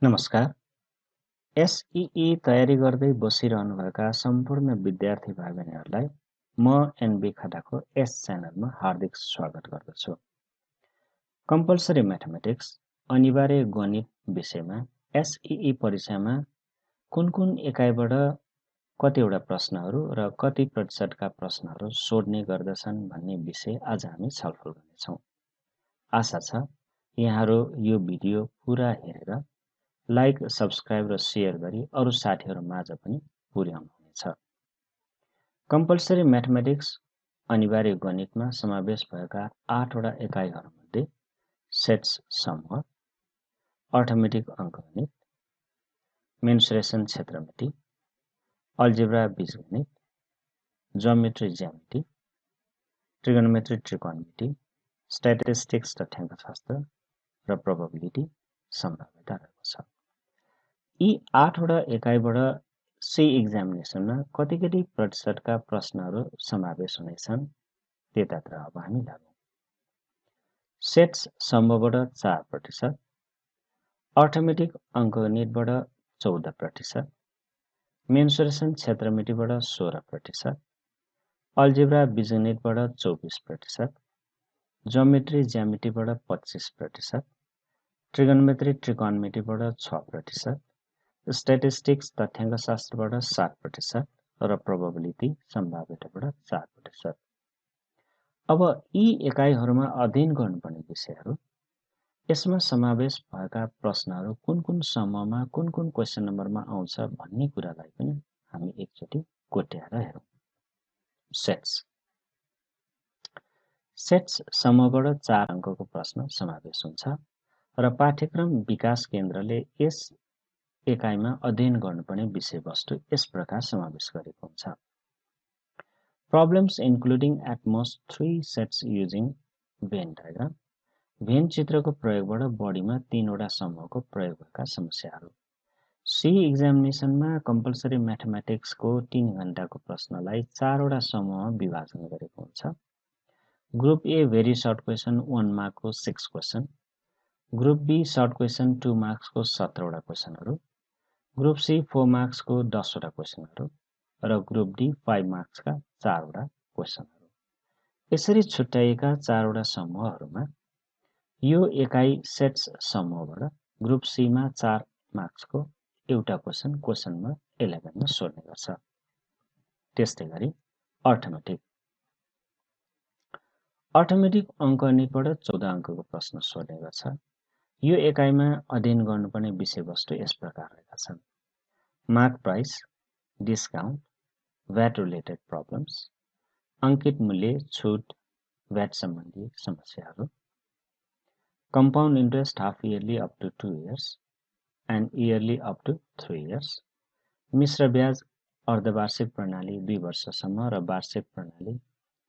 नमस्कार। एसईई तयारी गर्दै बसिरहनुभएका सम्पूर्ण विद्यार्थी भाइ बहिनीहरूलाई म एनबी खटाको एस च्यानलमा हार्दिक स्वागत गर्दछु। कम्पलसरी म्याथमेटिक्स अनिवार्य गणित विषयमा एसईई परीक्षामा कुन कुन एकाइबाट कतिवटा प्रश्नहरू र कति प्रतिशतका प्रश्नहरू सोध्ने गर्दछन् भन्ने विषय आज हामी छलफल गर्नेछौँ। आशा छ यहाँहरू यो भिडियो पुरा हेरेर लाइक, सब्सक्राइब र सेयर गरी अरू साथीहरू माझ पनि पुर्याउनुहुनेछ। कम्पलसरी म्याथमेटिक्स अनिवार्य गणितमा समावेश भएका 8वटा एकाइहरूमध्ये सेट्स समूह, अर्थमेटिक अङ्कगणित, मेन्सुरेसन क्षेत्रमिति, अल्जेब्रा बीजगणित, ज्योमेट्री ज्यामिति, ट्रिगोनोमेट्री त्रिकोणमिति, स्ट्याटिस्टिक्स तथ्याङ्कशास्त्र र प्रोबेबिलिटी सम्भाव्यता रहेको छ। यी 8वटा एकाइबाट सी एक्जामिनेसनमा कति कति प्रतिशतका प्रश्नहरू समावेश हुनेछन् त्यतातिर अब हामी लागौँ। सेट्स समूहबाट 4%, अर्थमेटिक अङ्कगणितबाट 14%, मेन्सुरेसन क्षेत्रमितिबाट 16%, अल्जेब्रा बीजगणितबाट 24%, ज्योमेट्री ज्यामितिबाट 25%, ट्रिगोनोमेट्री त्रिकोणमितिबाट 6%, स्ट्याटिस्टिक्स तथ्याङ्कशास्त्रबाट 7% र प्रोबेबिलिटी सम्भाव्यताबाट 4%। अब यी एकाइहरूमा अध्ययन गर्नुपर्ने विषयहरू, यसमा समावेश भएका प्रश्नहरू कुन कुन समूहमा कुन कुन क्वेसन नम्बरमा आउँछ भन्ने कुरालाई पनि हामी एकचोटि कोट्याएर हेरौँ। सेट्स समूहबाट 4 अङ्कको प्रश्न समावेश हुन्छ र पाठ्यक्रम विकास केन्द्रले यस एकाइमा अध्ययन गर्नुपर्ने विषयवस्तु यस प्रकार समावेश गरेको हुन्छ। Problems including at most 3 sets using Venn diagram. Venn चित्रको प्रयोगबाट बढीमा 3वटा समूहको प्रयोग भएका समस्याहरू। सी एक्जामिनेसनमा कम्पलसरी म्याथमेटिक्सको 3 घण्टाको प्रश्नलाई 4वटा समूहमा विभाजन गरेको हुन्छ। Group A very short question 1 मार्कको 6 question, group B short question 2 मार्क्सको 17वटा क्वेसनहरू, ग्रुप सी 4 मार्क्सको 10वटा क्वेसनहरू र ग्रुप डी 5 मार्क्सका 4वटा क्वेसनहरू। यसरी छुट्याइएका 4वटा समूहहरूमा यो एकाइ सेट्स समूहबाट ग्रुप सीमा 4 मार्क्सको एउटा क्वेसन नम्बर 11 मा सोध्ने गर्छ। त्यस्तै गरी अर्थमेटिक अङ्कगणितबाट 14 अङ्कको प्रश्न सोध्ने गर्छ। यो एकाइमा अध्ययन गर्नुपर्ने विषयवस्तु यस प्रकार रहेका छन्। Mark price, discount, VAT related problems, अङ्कित मूल्य, छुट, भ्याट सम्बन्धी समस्याहरू, compound interest half yearly up to 2 years and yearly up to 3 years, मिश्र ब्याज अर्धवार्षिक प्रणाली 2 वर्षसम्म र वार्षिक प्रणाली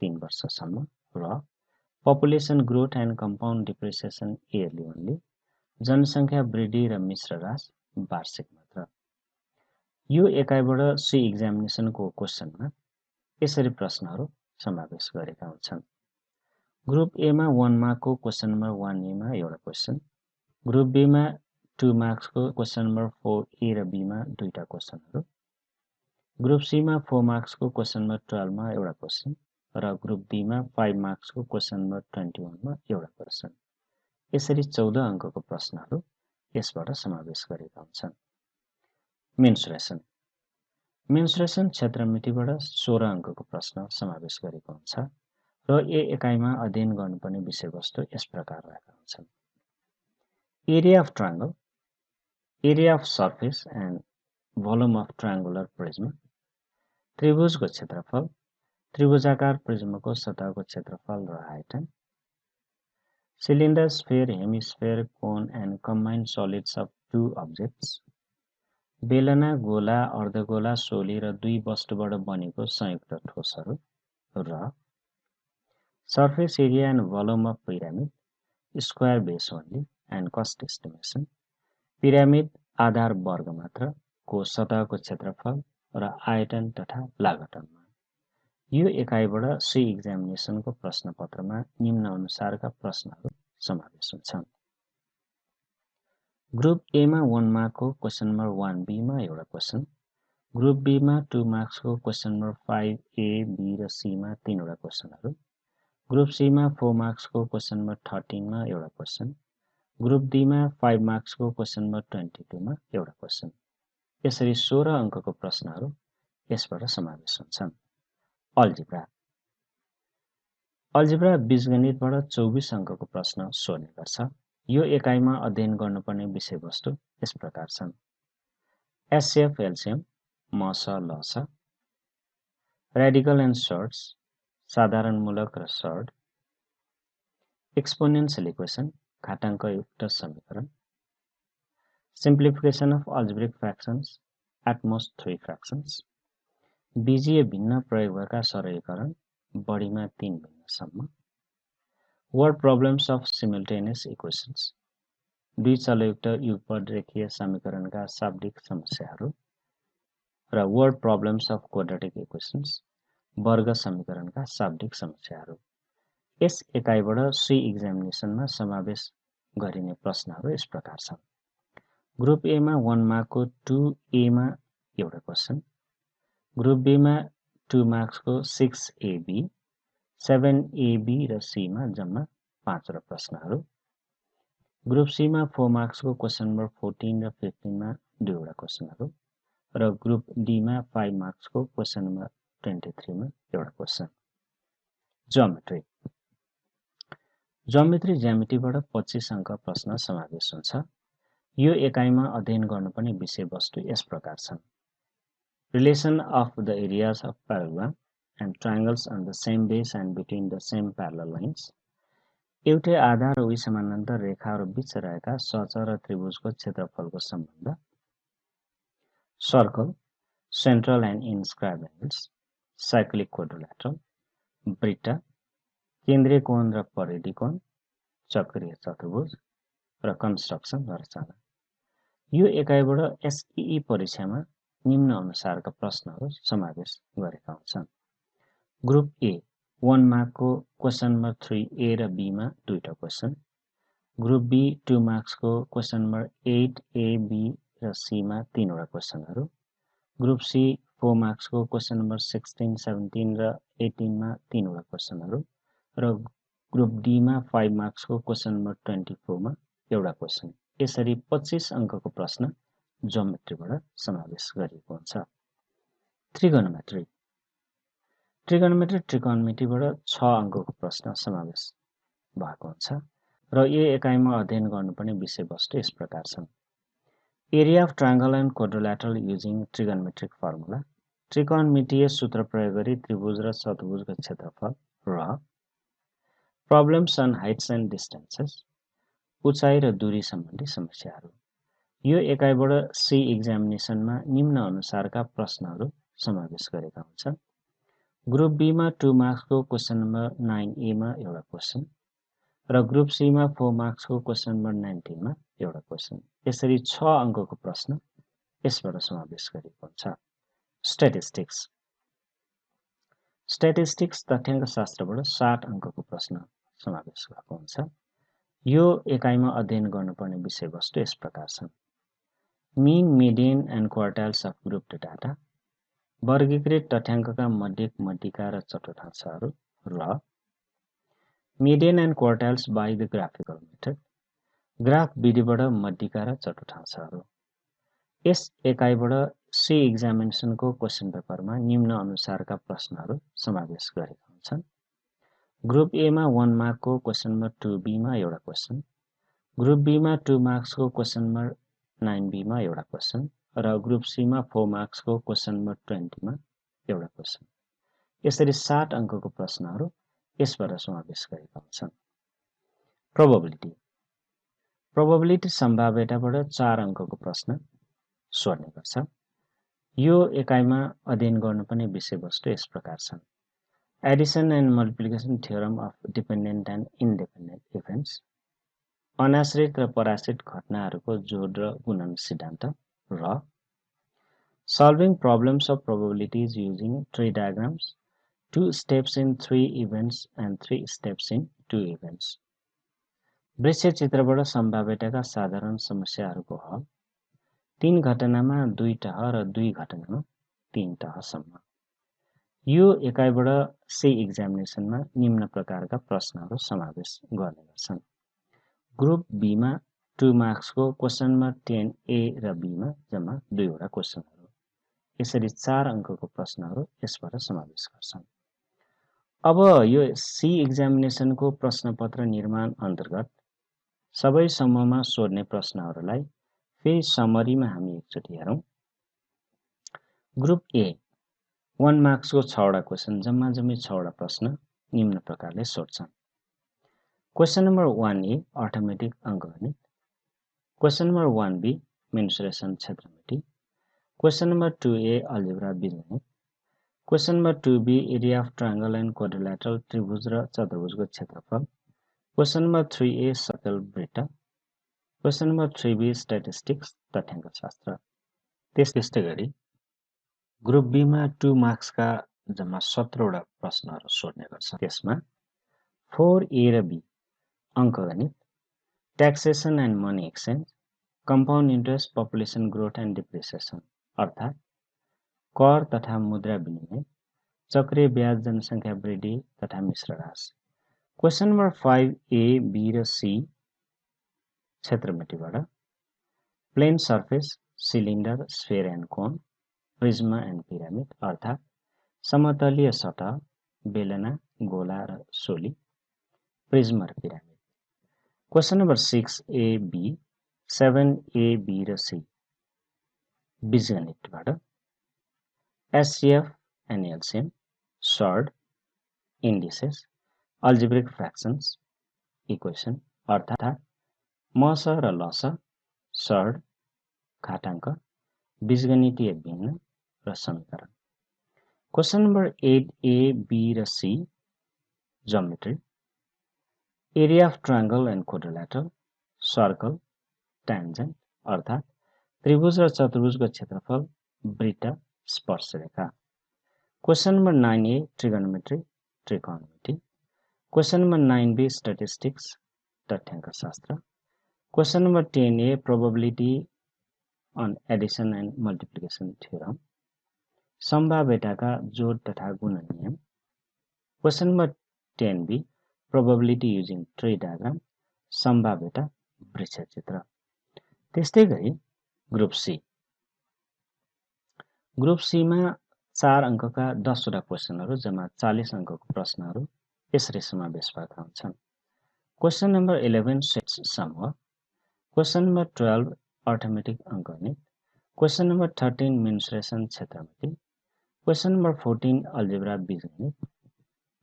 3 वर्षसम्म र population growth and compound depreciation yearly only, जनसङ्ख्या वृद्धि र मिश्र ह्रास वार्षिक मात्र। यो एकाइबाट सी एक्जामिनेसनको क्वेसनमा यसरी प्रश्नहरू समावेश गरेका हुन्छन्। ग्रुप एमा 1 मार्कको क्वेसन नम्बर 1 मा एउटा क्वेसन, ग्रुप बीमा 2 मार्क्सको क्वेसन नम्बर 4 ए र बीमा दुईटा क्वेसनहरू, ग्रुप सीमा 4 मार्क्सको क्वेसन नम्बर 12 मा एउटा क्वेसन र ग्रुप बीमा 5 मार्क्सको क्वेसन नम्बर 21 मा एउटा क्वेसन। यसरी 14 अङ्कको प्रश्नहरू यसबाट समावेश गरेका हुन्छन्। मेन्सुरेसन क्षेत्रमितिबाट 16 अङ्कको प्रश्न समावेश गरेको हुन्छ र यो एकाइमा अध्ययन गर्नुपर्ने विषयवस्तु यस प्रकार रहेका हुन्छन्। Area of triangle, area of surface and volume of triangular prism, त्रिभुजको क्षेत्रफल, त्रिभुजाकार प्रिज्मको सतहको क्षेत्रफल र आयतन, cylinder, sphere, hemisphere, cone and combined solids of 2 objects, बेलना, गोला, अर्धगोला, सोली र 2 वस्तुबाट बनेको संयुक्त ठोसहरू र surface area and volume of pyramid, square base only and cost estimation, pyramid आधार वर्ग मात्र को सतहको क्षेत्रफल र आयतन तथा लागत अनुमान। यो एकाइबाट सी एक्जामिनेसनको प्रश्नपत्रमा निम्न अनुसारका प्रश्नहरू समावेश हुन्छन्। ग्रुप ए मा 1 मार्कको क्वेशन नम्बर 1B मा एउटा क्वेशन, ग्रुप B मा 2 मार्क्सको क्वेशन नम्बर 5A, B र C मा 3 वटा क्वेशनहरू, ग्रुप C मा 4 मार्क्सको क्वेशन नम्बर 13 मा एउटा क्वेशन, ग्रुप D मा 5 मार्क्सको क्वेशन नम्बर 22 मा एउटा क्वेशन। यसरी 16 अङ्कको प्रश्नहरू यसबाट समावेश हुन्छन्। अल्जिब्रा बीजगणितबाट 24 अङ्कको प्रश्न सोध्ने गर्छ। यो एकाइमा अध्ययन गर्नुपर्ने विषयवस्तु यस प्रकार छन्। एचसीएफ एलसीएम मस लस, रेडिकल एन्ड सर्ट्स साधारणमूलक र सर्ट, एक्सपोनेन्शियल इक्वेसन घाताङ्कयुक्त समीकरण, simplification of algebraic fractions at most 3 fractions, बीजीय भिन्न प्रयोग भएका सरलीकरण बढीमा 3 भिन्नसम्म, word problems of simultaneous equations द्विचलयुक्त युगपद रेखीय समीकरणका शाब्दिक समस्याहरू र word problems of quadratic equations वर्ग समीकरणका शाब्दिक समस्याहरू। यस एकाइबाट सी एक्जामिनेसनमा समावेश गरिने प्रश्नहरू यस प्रकार छन्। ग्रुप ए मा 1 मार्कको 2A मा एउटा क्वेशन, ग्रुप B मा 2 मार्क्सको 6AB, 7AB र C मा जम्मा 5 वटा प्रश्नहरू, ग्रुप C मा 4 मार्क्सको क्वेशन नम्बर 14 र 15 मा 2 वटा क्वेशनहरू र ग्रुप D मा 5 मार्क्सको क्वेशन नम्बर 23 मा एउटा क्वेशन। ज्योमेट्री ज्यामितिबाट 25 अङ्क प्रश्न समावेश हुन्छ। यो एकाइमा अध्ययन गर्नुपर्ने विषयवस्तु यस प्रकार छन्। Relation of the areas of parallelogram and triangles on the same base and between the same parallel lines, एउटै आधार र उही समानान्तर रेखाहरू बीच रहेका सहचर त्रिभुजको क्षेत्रफलको सम्बन्ध, circle, central and inscribe angles, cyclic quadrilateral, ब्रिटा, केन्द्रीय कोण र परिधि कोण, चक्रीय चतुर्भुज र कन्स्ट्रक्सन रचना। यो एकाइबाट एसईई परीक्षामा निम्न अनुसारका प्रश्नहरू समावेश गरेका हुन्छन्। ग्रुप ए 1 मार्कको क्वेशन नम्बर 3A र B मा 2 क्वेशन, ग्रुप B 2 मार्क्सको क्वेशन नम्बर 8A, B र C मा 3 वटा क्वेशनहरू, ग्रुप C 4 मार्क्सको क्वेशन नम्बर 16, 17 र 18 मा 3 वटा क्वेशनहरू र ग्रुप D मा 5 मार्क्सको क्वेशन नम्बर 24 मा एउटा क्वेशन। यसरी 25 अङ्कको प्रश्न ज्योमेट्रीबाट समावेश गरिएको हुन्छ। त्रिकोणमितिबाट 6 अङ्कको प्रश्न समावेश भएको हुन्छ र यो एकाइमा अध्ययन गर्नुपर्ने विषयवस्तु यस प्रकार छन्। Area of triangle and quadrilateral using trigonometric formula, त्रिकोणमितीय सूत्र प्रयोग गरी त्रिभुज र चतुर्भुजको क्षेत्रफल र problems on heights and distances, उचाइ र दूरी सम्बन्धी समस्याहरू। यो एकाइबाट सी एक्जामिनेसनमा निम्न अनुसारका प्रश्नहरू समावेश गरेका हुन्छन्। ग्रुप B मा 2 मार्क्सको क्वेशन नम्बर 9A मा एउटा क्वेशन र ग्रुप C मा 4 मार्क्सको क्वेशन नम्बर 19 मा एउटा क्वेशन। यसरी 6 अङ्कको प्रश्न यसबाट समावेश गरिएको हुन्छ। स्ट्याटिस्टिक्स तथ्याङ्कशास्त्रबाट 60 अङ्कको प्रश्न समावेश भएको हुन्छ। यो एकाइमा अध्ययन गर्नुपर्ने विषयवस्तु यस प्रकार छन्। Mean, median and quartiles of group data, वर्गीकृत तथ्याङ्कका मध्यिका र चतुर्थांशहरू र median and quartiles by the graphical method, graph विधिबाट मध्यिका र चतुर्थांशहरू। यस एकाइबाट सी एक्जामिनेसनको क्वेशन पेपरमा निम्न अनुसारका प्रश्नहरू समावेश गरेका हुन्छन्। ग्रुप ए मा 1 मार्कको क्वेशन नम्बर 2B मा एउटा क्वेशन, ग्रुप B मा 2 मार्क्सको क्वेशन नम्बर 9B मा एउटा क्वेशन र ग्रुप C मा 4 मार्क्सको क्वेशन नम्बर 20 मा एउटा क्वेशन। यसरी 60 अङ्कको प्रश्नहरू यसबाट समावेश गरेका हुन्छन्। प्रोबेबिलिटी सम्भाव्यताबाट 4 अङ्कको प्रश्न सोध्ने गर्छ। यो एकाइमा अध्ययन गर्नुपर्ने विषयवस्तु यस प्रकार छन्। Addition and multiplication theorem of dependent and independent events, अनाश्रित र पराश्रित घटनाहरूको जोड र गुणन सिद्धान्त र solving problems of probabilities using tree diagrams, 2 steps in 3 events and 3 steps in 2 events. दृश्य चित्रबाट सम्भाव्यताका साधारण समस्याहरूको हल 3 घटनामा 2 टह र 2 घटनामा 3 टहसम्म। यो एकाइबाट सी एक्जामिनेसनमा निम्न प्रकारका प्रश्नहरू समावेश गर्ने गर्छन्। ग्रुप बीमा 2 मार्क्सको क्वेसन नम्बर 10A र बीमा जम्मा 2 वटा क्वेसनहरू। यसरी 4 अङ्कको प्रश्नहरू यसबाट समावेश गर्छन्। अब यो सी एक्जामिनेसनको प्रश्नपत्र निर्माण अन्तर्गत सबै समूहमा सोध्ने प्रश्नहरूलाई फेरि समरीमा हामी एकचोटि हेरौँ। ग्रुप ए 1 मार्क्सको 6 वटा क्वेसन जम्मा 6 वटा प्रश्न निम्न प्रकारले सोध्छन्। क्वेसन नम्बर 1A अर्थमेटिक अङ्कगणित, क्वेसन नम्बर 1B मेन्सुरेसन क्षेत्रमिति, क्वेसन नम्बर 2A अल्जेब्रा बीजगणित, question number 2B area of triangle and quadrilateral त्रिभुज र चतुर्भुजको क्षेत्रफल, क्वेसन नम्बर 3A सर्कल वृत्त, क्वेसन नम्बर 3B स्ट्याटिस्टिक्स तथ्याङ्कशास्त्र। त्यस्तै गरी ग्रुप बीमा 2 मार्क्सका जम्मा 17 वटा प्रश्नहरू सोध्ने गर्छ। त्यसमा 4A र B अङ्कगणित, taxation and money exchange, compound interest, population growth and depreciation अर्थात् कर तथा मुद्रा विनिमय, चक्रिय ब्याज, जनसङ्ख्या वृद्धि तथा मिश्र राशि। क्वेसन नम्बर 5A, B र C क्षेत्रमितिबाट plane surface, cylinder, sphere and cone, prism and pyramid अर्थात् समतलीय सतह, बेलना, गोला र सोली, प्रिज्म र pyramid. Question number 6A, B, 7A, B र C बीजगणितबाट HCF and LCM, surd, indices, algebraic fractions, equation अर्थात् मस र लस, सर्ड, घाताङ्क, बीजगणितीय भिन्न र समीकरण। क्वेसन नम्बर 8A, B र C geometry, area of triangle and quadrilateral, circle, tangent अर्थात् त्रिभुज र चतुर्भुजको क्षेत्रफल, वृत्त, स्पर्शरेखा। क्वेसन नम्बर 9A ट्रिगोनोमेट्री, त्रिकोणमिति, क्वेसन नम्बर 9B स्ट्याटिस्टिक्स तथ्याङ्कशास्त्र, question number 10A probability on addition and multiplication theorem, सम्भाव्यताका जोड तथा गुणन नियम, question number 10B probability using tree diagram, सम्भाव्यता वृक्षचित्र। त्यस्तै गरी ग्रुप सी, ग्रुप सीमा 4 अङ्कका 10 वटा क्वेसनहरू जम्मा 40 अङ्कको प्रश्नहरू यसरी समावेश भएका हुन्छन्। क्वेसन नम्बर 11 सेट्स समूह, क्वेसन नम्बर 12 अर्थमेटिक अङ्कगणित, क्वेसन नम्बर 13 मेन्सुरेसन क्षेत्रमिति, क्वेसन नम्बर 14 अल्जेब्रा बीजगणित,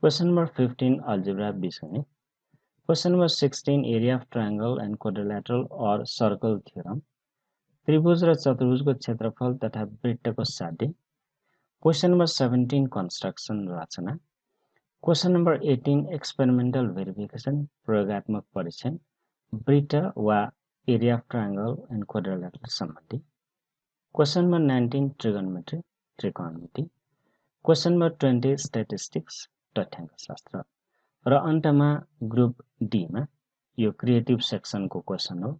क्वेसन नम्बर 15 अल्जेब्रा बीजगणित, question number 16 area of triangle and quadrilateral और सर्कल थ्योरम, त्रिभुज र चतुर्भुजको क्षेत्रफल तथा वृत्तको साध्य, क्वेसन नम्बर 17 कन्स्ट्रक्सन रचना, क्वेसन नम्बर 18 एक्सपेरिमेन्टल भेरिफिकेसन प्रयोगात्मक परीक्षण, वृत्त वा area of triangle and quadrilateral सम्बन्धी, क्वेसन नम्बर 19 ट्रिगोनोमेट्री, त्रिकोणमिति, क्वेसन नम्बर 20 स्ट्याटिस्टिक्स तथ्याङ्कशास्त्र र अन्तमा ग्रुप डीमा यो क्रिएटिभ सेक्सनको क्वेसन हो।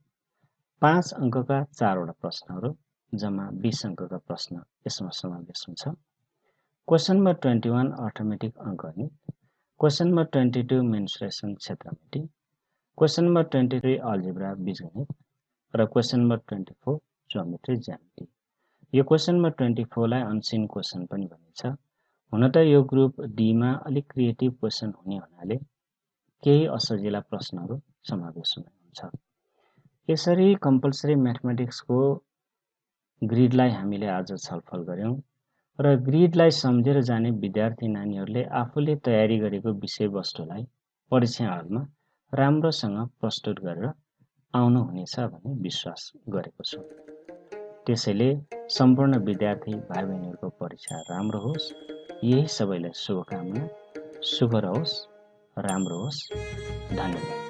5 अङ्कका 4 वटा प्रश्नहरू जम्मा 20 अङ्कका प्रश्न यसमा समावेश हुन्छ। क्वेसन नम्बर 21 अर्थमेटिक अङ्कगणित, क्वेसन नम्बर 22 मेन्सुरेसन क्षेत्रमिति, क्वेसन नम्बर 23 अल्जेब्रा बीजगणित र क्वेसन नम्बर 24 ज्योमेट्री ज्यामिति। यो क्वेसन नम्बर 24 लाई अनसिन क्वेसन पनि भनिन्छ। हुन त यो ग्रुप डीमा अलिक क्रिएटिभ क्वेसन हुने हुनाले केही असजिला प्रश्नहरू समावेश हुन्छ। यसरी कम्पल्सरी म्याथमेटिक्सको ग्रिडलाई हामीले आज छलफल गर्यौं र ग्रिडलाई सम्झेर जाने विद्यार्थी नानीहरूले आफूले तयारी गरेको विषयवस्तुलाई परीक्षा हलमा राम्रोसँग प्रस्तुत गरेर आउनु हुनेछ भन्ने विश्वास गरेको छु। त्यसैले सम्पूर्ण विद्यार्थी भाइ बहिनीहरूको परीक्षा राम्रो होस्, यही सबैलाई शुभकामना। शुभ रहोस्, राम्रो होस्। धन्यवाद।